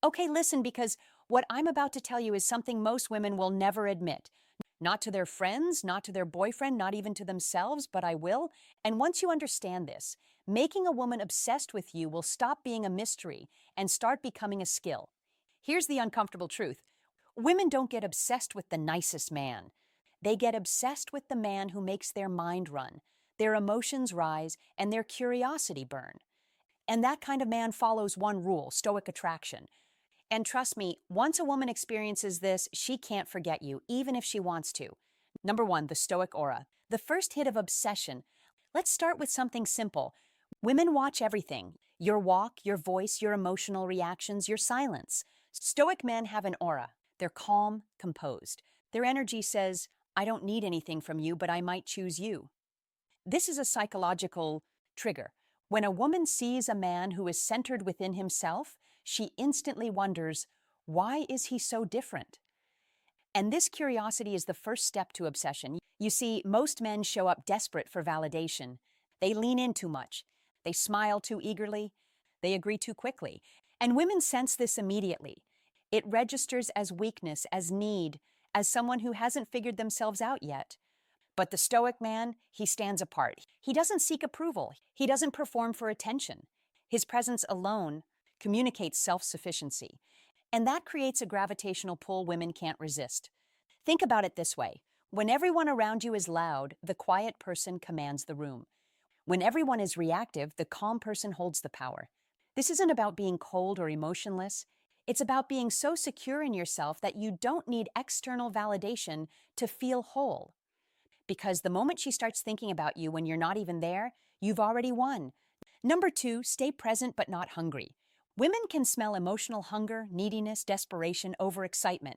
Okay, listen, because what I'm about to tell you is something most women will never admit. Not to their friends, not to their boyfriend, not even to themselves, but I will. And once you understand this, making a woman obsessed with you will stop being a mystery and start becoming a skill. Here's the uncomfortable truth. Women don't get obsessed with the nicest man. They get obsessed with the man who makes their mind run, their emotions rise, and their curiosity burn. And that kind of man follows one rule, Stoic attraction. And trust me, once a woman experiences this, she can't forget you, even if she wants to. Number one, the Stoic aura. The first hit of obsession. Let's start with something simple. Women watch everything. Your walk, your voice, your emotional reactions, your silence. Stoic men have an aura. They're calm, composed. Their energy says, I don't need anything from you, but I might choose you. This is a psychological trigger. When a woman sees a man who is centered within himself, she instantly wonders, why is he so different? And this curiosity is the first step to obsession. You see, most men show up desperate for validation. They lean in too much. They smile too eagerly. They agree too quickly. And women sense this immediately. It registers as weakness, as need, as someone who hasn't figured themselves out yet. But the Stoic man, he stands apart. He doesn't seek approval. He doesn't perform for attention. His presence alone communicates self-sufficiency. And that creates a gravitational pull women can't resist. Think about it this way. When everyone around you is loud, the quiet person commands the room. When everyone is reactive, the calm person holds the power. This isn't about being cold or emotionless. It's about being so secure in yourself that you don't need external validation to feel whole. Because the moment she starts thinking about you when you're not even there, you've already won. Number two, stay present but not hungry. Women can smell emotional hunger, neediness, desperation, overexcitement.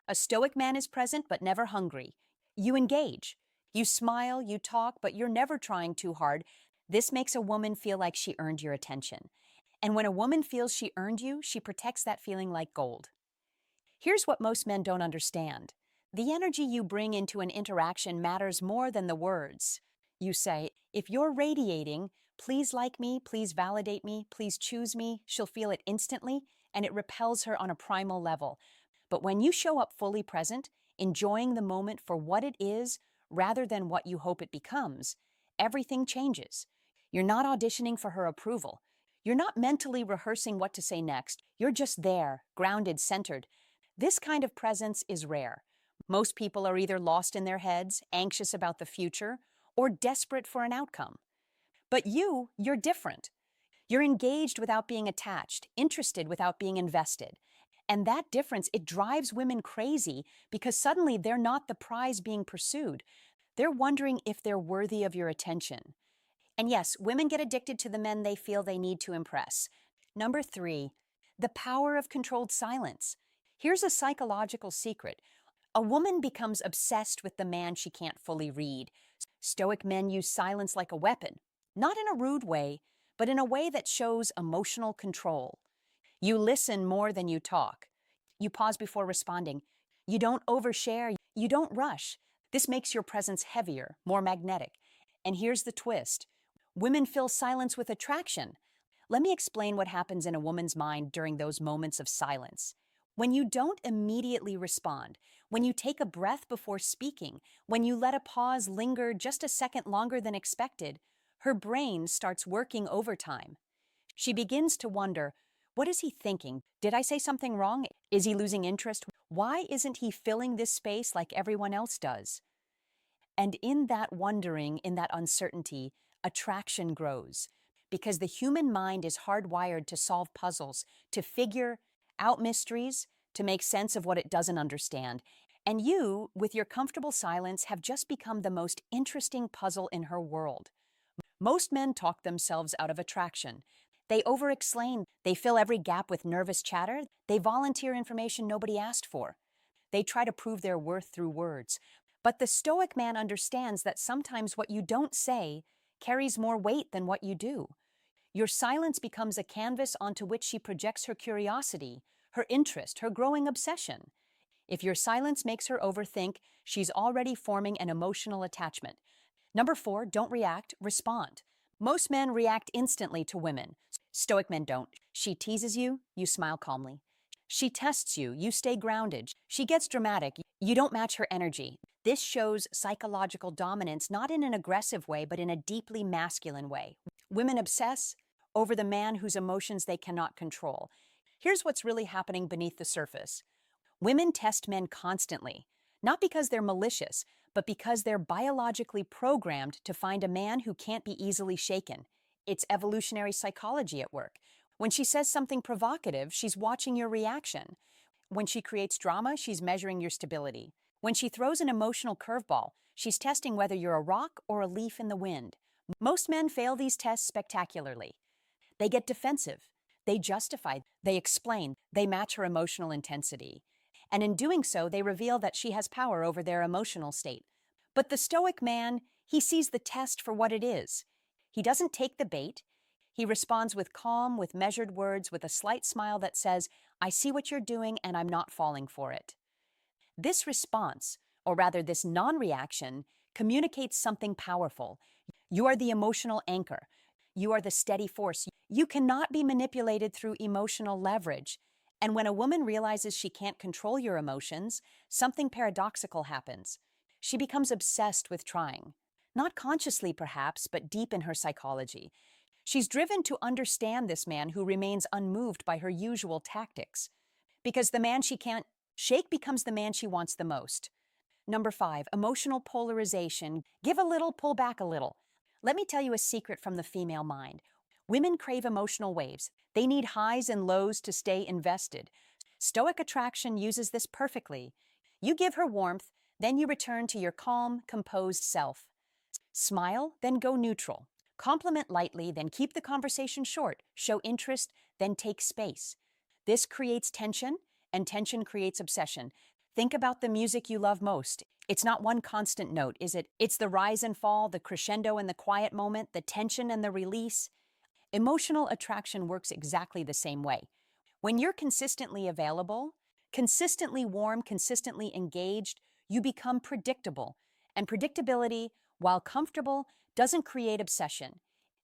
A Stoic man is present but never hungry. You engage. You smile, you talk, but you're never trying too hard. This makes a woman feel like she earned your attention. And when a woman feels she earned you, she protects that feeling like gold. Here's what most men don't understand. The energy you bring into an interaction matters more than the words. You say, if you're radiating, please like me, please validate me, please choose me, she'll feel it instantly, and it repels her on a primal level. But when you show up fully present, enjoying the moment for what it is rather than what you hope it becomes, everything changes. You're not auditioning for her approval. You're not mentally rehearsing what to say next. You're just there, grounded, centered. This kind of presence is rare. Most people are either lost in their heads, anxious about the future, or desperate for an outcome. But you're different. You're engaged without being attached, interested without being invested. And that difference, it drives women crazy because suddenly they're not the prize being pursued. They're wondering if they're worthy of your attention. And yes, women get addicted to the men they feel they need to impress. Number three, the power of controlled silence. Here's a psychological secret. A woman becomes obsessed with the man she can't fully read. Stoic men use silence like a weapon, not in a rude way, but in a way that shows emotional control. You listen more than you talk. You pause before responding. You don't overshare. You don't rush. This makes your presence heavier, more magnetic. And here's the twist. Women fill silence with attraction. Let me explain what happens in a woman's mind during those moments of silence. When you don't immediately respond, when you take a breath before speaking, when you let a pause linger just a second longer than expected, her brain starts working overtime. She begins to wonder, what is he thinking? Did I say something wrong? Is he losing interest? Why isn't he filling this space like everyone else does? And in that wondering, in that uncertainty, attraction grows. Because the human mind is hardwired to solve puzzles, to figure out mysteries, to make sense of what it doesn't understand. And you, with your comfortable silence, have just become the most interesting puzzle in her world. Most men talk themselves out of attraction. They over-explain. They fill every gap with nervous chatter. They volunteer information nobody asked for. They try to prove their worth through words. But the Stoic man understands that sometimes what you don't say carries more weight than what you do. Your silence becomes a canvas onto which she projects her curiosity, her interest, her growing obsession. If your silence makes her overthink, she's already forming an emotional attachment. Number four, don't react, respond. Most men react instantly to women. Stoic men don't. She teases you, you smile calmly. She tests you, you stay grounded. She gets dramatic, you don't match her energy. This shows psychological dominance not in an aggressive way, but in a deeply masculine way. Women obsess over the man whose emotions they cannot control. Here's what's really happening beneath the surface. Women test men constantly, not because they're malicious, but because they're biologically programmed to find a man who can't be easily shaken. It's evolutionary psychology at work. When she says something provocative, she's watching your reaction. When she creates drama, she's measuring your stability. When she throws an emotional curveball, she's testing whether you're a rock or a leaf in the wind. Most men fail these tests spectacularly. They get defensive. They justify. They explain. They match her emotional intensity. And in doing so, they reveal that she has power over their emotional state. But the Stoic man, he sees the test for what it is. He doesn't take the bait. He responds with calm, with measured words, with a slight smile that says, I see what you're doing and I'm not falling for it. This response, or rather this non-reaction, communicates something powerful. You are the emotional anchor. You are the steady force. You cannot be manipulated through emotional leverage. And when a woman realizes she can't control your emotions, something paradoxical happens. She becomes obsessed with trying. Not consciously, perhaps, but deep in her psychology. She's driven to understand this man who remains unmoved by her usual tactics. Because the man she can't shake becomes the man she wants the most. Number 5, emotional polarization. Give a little, pull back a little. Let me tell you a secret from the female mind. Women crave emotional waves. They need highs and lows to stay invested. Stoic attraction uses this perfectly. You give her warmth, then you return to your calm, composed self. Smile, then go neutral. Compliment lightly, then keep the conversation short. Show interest, then take space. This creates tension, and tension creates obsession. Think about the music you love most. It's not one constant note, is it? It's the rise and fall, the crescendo and the quiet moment, the tension and the release. Emotional attraction works exactly the same way. When you're consistently available, consistently warm, consistently engaged, you become predictable. And predictability, while comfortable, doesn't create obsession.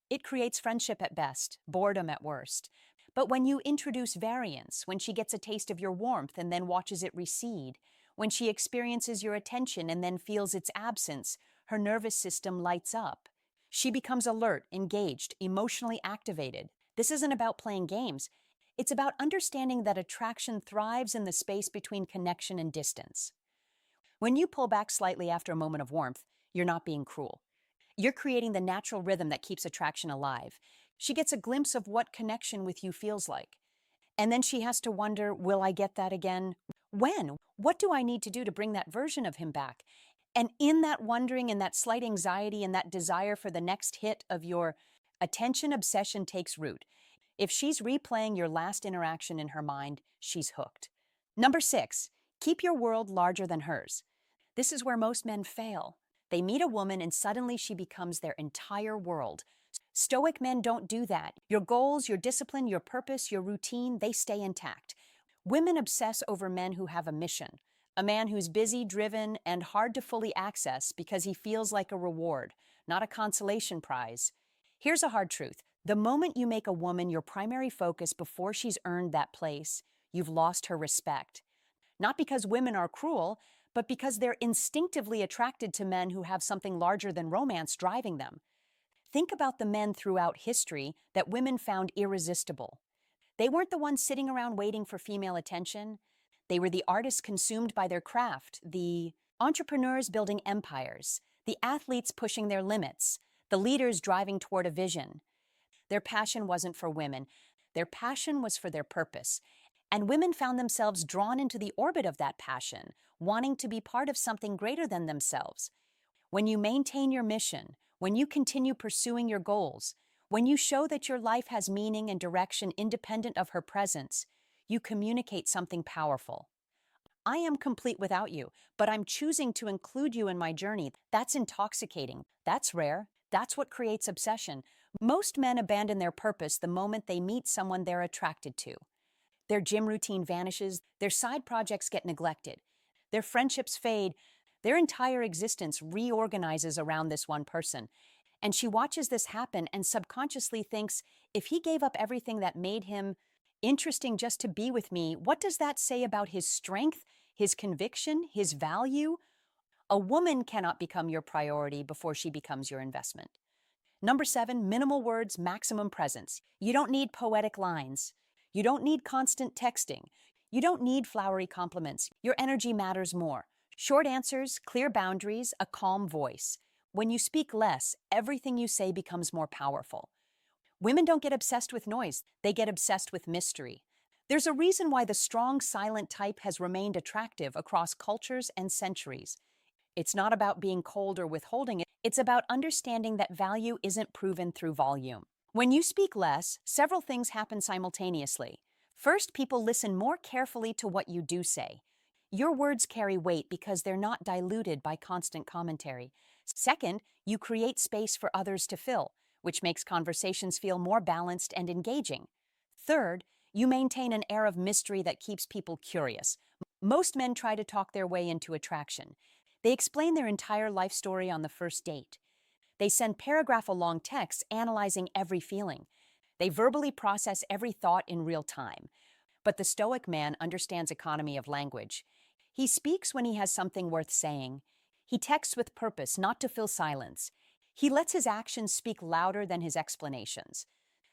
It creates friendship at best, boredom at worst. But when you introduce variance, when she gets a taste of your warmth and then watches it recede, when she experiences your attention and then feels its absence, her nervous system lights up. She becomes alert, engaged, emotionally activated. This isn't about playing games. It's about understanding that attraction thrives in the space between connection and distance. When you pull back slightly after a moment of warmth, you're not being cruel. You're creating the natural rhythm that keeps attraction alive. She gets a glimpse of what connection with you feels like. And then she has to wonder, will I get that again? When? What do I need to do to bring that version of him back? And in that wondering and that slight anxiety and that desire for the next hit of your attention, obsession takes root. If she's replaying your last interaction in her mind, she's hooked. Number 6, keep your world larger than hers. This is where most men fail. They meet a woman and suddenly she becomes their entire world. Stoic men don't do that. Your goals, your discipline, your purpose, your routine, they stay intact. Women obsess over men who have a mission. A man who's busy, driven, and hard to fully access because he feels like a reward, not a consolation prize. Here's a hard truth. The moment you make a woman your primary focus before she's earned that place, you've lost her respect. Not because women are cruel, but because they're instinctively attracted to men who have something larger than romance driving them. Think about the men throughout history that women found irresistible. They weren't the ones sitting around waiting for female attention. They were the artists consumed by their craft, the entrepreneurs building empires, the athletes pushing their limits, the leaders driving toward a vision. Their passion wasn't for women. Their passion was for their purpose. And women found themselves drawn into the orbit of that passion, wanting to be part of something greater than themselves. When you maintain your mission, when you continue pursuing your goals, when you show that your life has meaning and direction independent of her presence, you communicate something powerful. I am complete without you, but I'm choosing to include you in my journey. That's intoxicating. That's rare. That's what creates obsession. Most men abandon their purpose the moment they meet someone they're attracted to. Their gym routine vanishes, their side projects get neglected, their friendships fade, their entire existence reorganizes around this one person. And she watches this happen and subconsciously thinks, if he gave up everything that made him, Interesting just to be with me. What does that say about his strength, his conviction, his value? A woman cannot become your priority before she becomes your investment. Number 7, minimal words, maximum presence. You don't need poetic lines. You don't need constant texting. You don't need flowery compliments. Your energy matters more. Short answers, clear boundaries, a calm voice. When you speak less, everything you say becomes more powerful. Women don't get obsessed with noise, they get obsessed with mystery. There's a reason why the strong, silent type has remained attractive across cultures and centuries. It's not about being cold or withholding it, it's about understanding that value isn't proven through volume. When you speak less, several things happen simultaneously. First, people listen more carefully to what you do say. Your words carry weight because they're not diluted by constant commentary. Second, you create space for others to fill, which makes conversations feel more balanced and engaging. Third, you maintain an air of mystery that keeps people curious. Most men try to talk their way into attraction. They explain their entire life story on the first date. They send paragraph-long texts analyzing every feeling. They verbally process every thought in real time. But the Stoic man understands economy of language. He speaks when he has something worth saying. He texts with purpose, not to fill silence. He lets his actions speak louder than his explanations.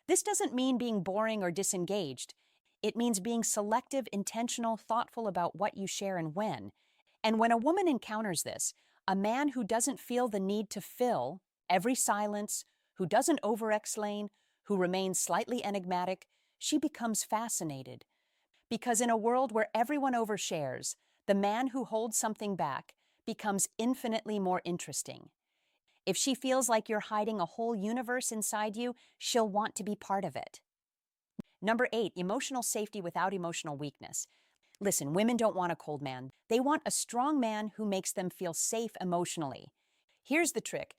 This doesn't mean being boring or disengaged. It means being selective, intentional, thoughtful about what you share and when. And when a woman encounters this, a man who doesn't feel the need to fill every silence, who doesn't over-explain, who remains slightly enigmatic, she becomes fascinated. Because in a world where everyone overshares, the man who holds something back becomes infinitely more interesting. If she feels like you're hiding a whole universe inside you, she'll want to be part of it. Number 8, emotional safety without emotional weakness. Listen, women don't want a cold man. They want a strong man who makes them feel safe emotionally. Here's the trick.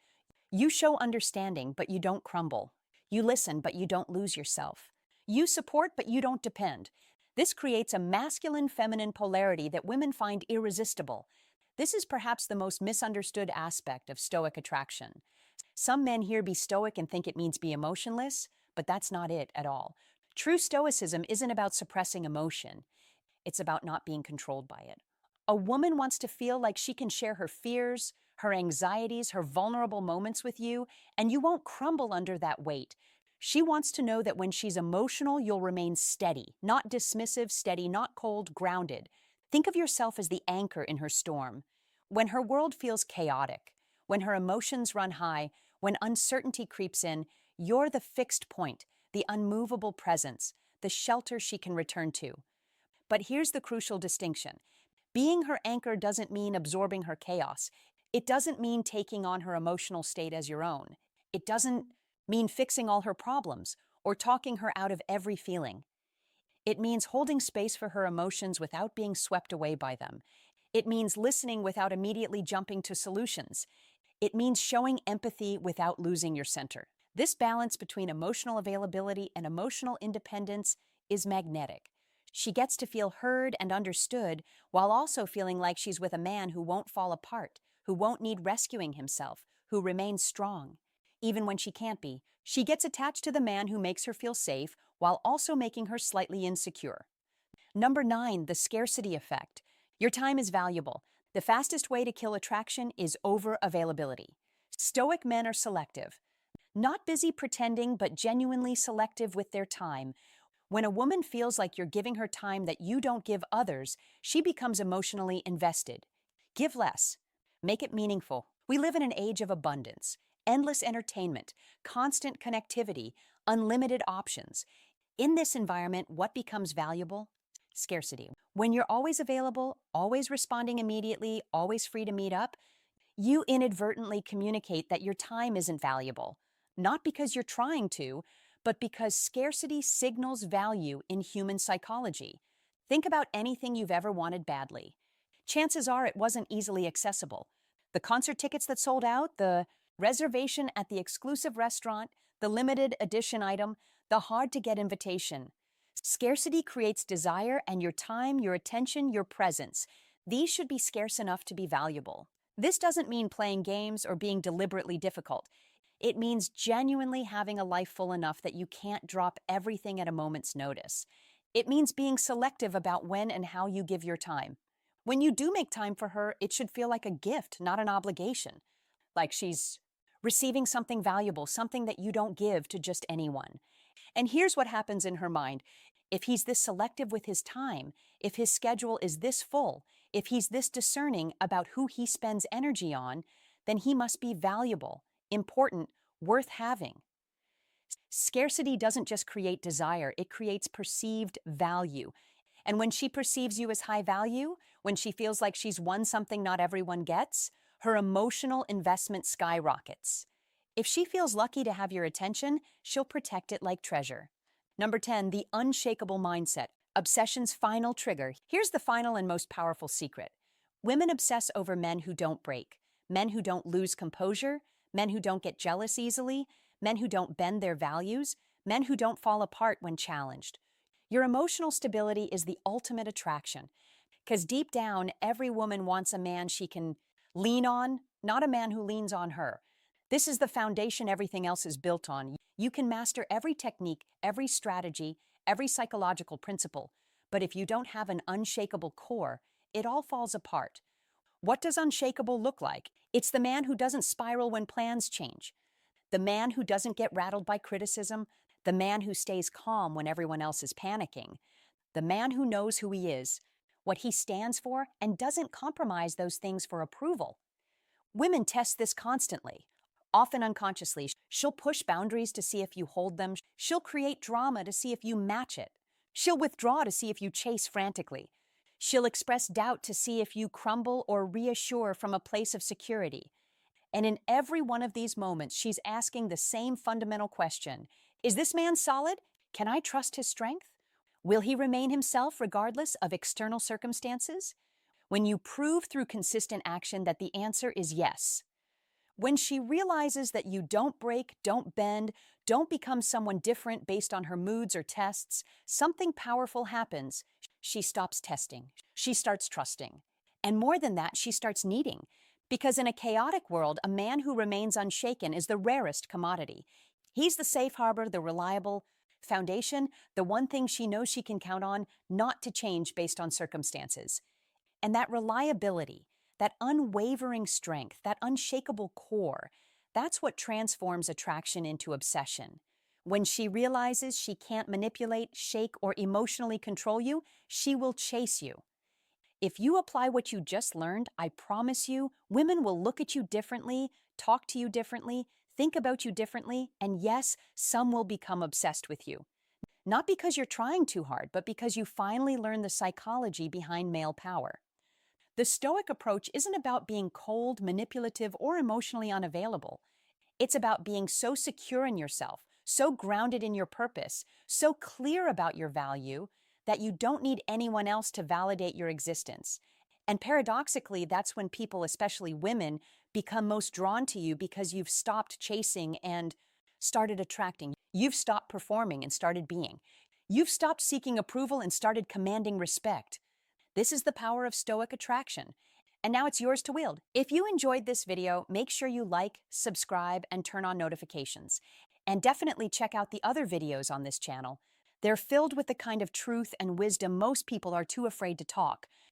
You show understanding, but you don't crumble. You listen, but you don't lose yourself. You support, but you don't depend. This creates a masculine-feminine polarity that women find irresistible. This is perhaps the most misunderstood aspect of Stoic attraction. Some men here be stoic and think it means be emotionless, but that's not it at all. True stoicism isn't about suppressing emotion. It's about not being controlled by it. A woman wants to feel like she can share her fears, her anxieties, her vulnerable moments with you, and you won't crumble under that weight. She wants to know that when she's emotional, you'll remain steady, not dismissive, steady, not cold, grounded. Think of yourself as the anchor in her storm. When her world feels chaotic, when her emotions run high, when uncertainty creeps in, you're the fixed point, the unmovable presence, the shelter she can return to. But here's the crucial distinction. Being her anchor doesn't mean absorbing her chaos. It doesn't mean taking on her emotional state as your own. It doesn't mean fixing all her problems or talking her out of every feeling. It means holding space for her emotions without being swept away by them. It means listening without immediately jumping to solutions. It means showing empathy without losing your center. This balance between emotional availability and emotional independence is magnetic. She gets to feel heard and understood while also feeling like she's with a man who won't fall apart, who won't need rescuing himself, who remains strong. Even when she can't be, she gets attached to the man who makes her feel safe while also making her slightly insecure. Number 9, the scarcity effect. Your time is valuable. The fastest way to kill attraction is over-availability. Stoic men are selective. Not busy pretending, but genuinely selective with their time. When a woman feels like you're giving her time that you don't give others, she becomes emotionally invested. Give less. Make it meaningful. We live in an age of abundance, endless entertainment, constant connectivity, unlimited options. In this environment, what becomes valuable? Scarcity. When you're always available, always responding immediately, always free to meet up, you inadvertently communicate that your time isn't valuable. Not because you're trying to, but because scarcity signals value in human psychology. Think about anything you've ever wanted badly. Chances are it wasn't easily accessible. The concert tickets that sold out, the reservation at the exclusive restaurant, the limited edition item, the hard-to-get invitation. Scarcity creates desire, and your time, your attention, your presence. These should be scarce enough to be valuable. This doesn't mean playing games or being deliberately difficult. It means genuinely having a life full enough that you can't drop everything at a moment's notice. It means being selective about when and how you give your time. When you do make time for her, it should feel like a gift, not an obligation. Like she's receiving something valuable, something that you don't give to just anyone. And here's what happens in her mind. If he's this selective with his time, if his schedule is this full, if he's this discerning about who he spends energy on, then he must be valuable, important, worth having. Scarcity doesn't just create desire, it creates perceived value. And when she perceives you as high value, when she feels like she's won something not everyone gets, her emotional investment skyrockets. If she feels lucky to have your attention, she'll protect it like treasure. Number 10, the unshakable mindset, obsession's final trigger. Here's the final and most powerful secret. Women obsess over men who don't break, men who don't lose composure, men who don't get jealous easily, men who don't bend their values, men who don't fall apart when challenged. Your emotional stability is the ultimate attraction, because deep down, every woman wants a man she can lean on, not a man who leans on her. This is the foundation everything else is built on. You can master every technique, every strategy, every psychological principle, but if you don't have an unshakable core, it all falls apart. What does unshakable look like? It's the man who doesn't spiral when plans change, the man who doesn't get rattled by criticism, the man who stays calm when everyone else is panicking, the man who knows who he is, what he stands for, and doesn't compromise those things for approval. Women test this constantly. Often unconsciously, she'll push boundaries to see if you hold them. She'll create drama to see if you match it. She'll withdraw to see if you chase frantically. She'll express doubt to see if you crumble or reassure from a place of security. And in every one of these moments, she's asking the same fundamental question. Is this man solid? Can I trust his strength? Will he remain himself regardless of external circumstances? When you prove through consistent action that the answer is yes, when she realizes that you don't break, don't bend, don't become someone different based on her moods or tests, something powerful happens. She stops testing. She starts trusting. And more than that, she starts needing. Because in a chaotic world, a man who remains unshaken is the rarest commodity. He's the safe harbor, the reliable foundation, the one thing she knows she can count on not to change based on circumstances. And that reliability, that unwavering strength, that unshakable core, that's what transforms attraction into obsession. When she realizes she can't manipulate, shake, or emotionally control you, she will chase you. If you apply what you just learned, I promise you, women will look at you differently, talk to you differently, think about you differently, and yes, some will become obsessed with you. Not because you're trying too hard, but because you finally learn the psychology behind male power. The Stoic approach isn't about being cold, manipulative, or emotionally unavailable. It's about being so secure in yourself, so grounded in your purpose, so clear about your value that you don't need anyone else to validate your existence. And paradoxically, that's when people, especially women, become most drawn to you because you've stopped chasing and started attracting. You've stopped performing and started being. You've stopped seeking approval and started commanding respect. This is the power of Stoic attraction. And now it's yours to wield. If you enjoyed this video, make sure you like, subscribe, and turn on notifications. And definitely check out the other videos on this channel. They're filled with the kind of truth and wisdom most people are too afraid to talk.